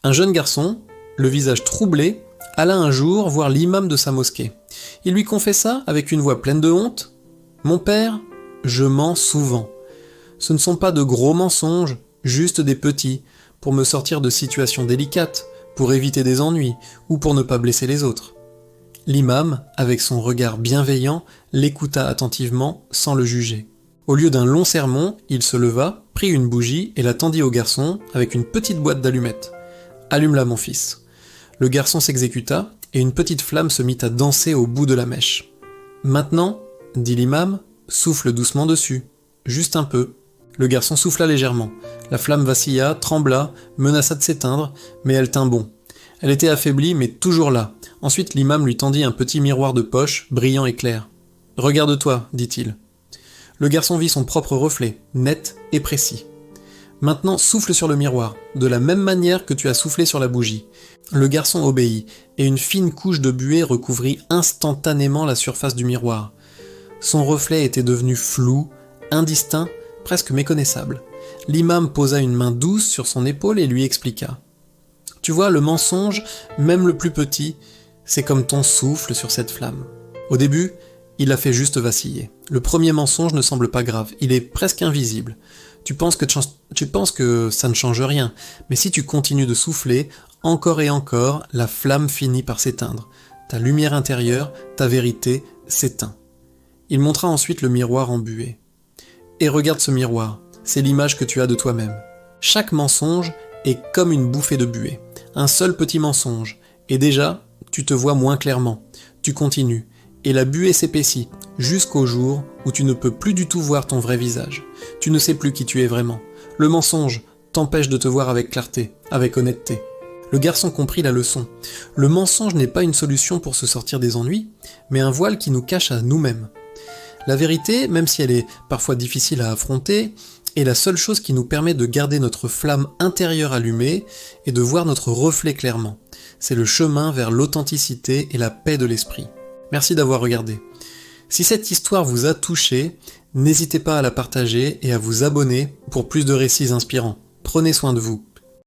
Un jeune garçon, le visage troublé, alla un jour voir l'imam de sa mosquée. Il lui confessa avec une voix pleine de honte : « Mon père, je mens souvent. Ce ne sont pas de gros mensonges, juste des petits, pour me sortir de situations délicates, pour éviter des ennuis ou pour ne pas blesser les autres. » L'imam, avec son regard bienveillant, l'écouta attentivement sans le juger. Au lieu d'un long sermon, il se leva, prit une bougie et la tendit au garçon avec une petite boîte d'allumettes. « Allume-la, mon fils. » Le garçon s'exécuta et une petite flamme se mit à danser au bout de la mèche. « Maintenant, dit l'imam, souffle doucement dessus, juste un peu. » Le garçon souffla légèrement. La flamme vacilla, trembla, menaça de s'éteindre, mais elle tint bon. Elle était affaiblie, mais toujours là. Ensuite, l'imam lui tendit un petit miroir de poche, brillant et clair. « Regarde-toi, dit-il. » Le garçon vit son propre reflet, net et précis. « Maintenant, souffle sur le miroir, de la même manière que tu as soufflé sur la bougie. » Le garçon obéit, et une fine couche de buée recouvrit instantanément la surface du miroir. Son reflet était devenu flou, indistinct, presque méconnaissable. L'imam posa une main douce sur son épaule et lui expliqua. « Tu vois, le mensonge, même le plus petit, c'est comme ton souffle sur cette flamme. Au début, il la fait juste vaciller. Le premier mensonge ne semble pas grave, il est presque invisible. Tu penses que ça ne change rien, mais si tu continues de souffler, encore et encore, la flamme finit par s'éteindre. Ta lumière intérieure, ta vérité, s'éteint. » Il montra ensuite le miroir embué. « Et regarde ce miroir, c'est l'image que tu as de toi-même. Chaque mensonge est comme une bouffée de buée. Un seul petit mensonge, et déjà, tu te vois moins clairement. Tu continues, et la buée s'épaissit, jusqu'au jour où tu ne peux plus du tout voir ton vrai visage. Tu ne sais plus qui tu es vraiment. Le mensonge t'empêche de te voir avec clarté, avec honnêteté. » Le garçon comprit la leçon. Le mensonge n'est pas une solution pour se sortir des ennuis, mais un voile qui nous cache à nous-mêmes. La vérité, même si elle est parfois difficile à affronter, est la seule chose qui nous permet de garder notre flamme intérieure allumée et de voir notre reflet clairement. C'est le chemin vers l'authenticité et la paix de l'esprit. Merci d'avoir regardé. Si cette histoire vous a touché, n'hésitez pas à la partager et à vous abonner pour plus de récits inspirants. Prenez soin de vous.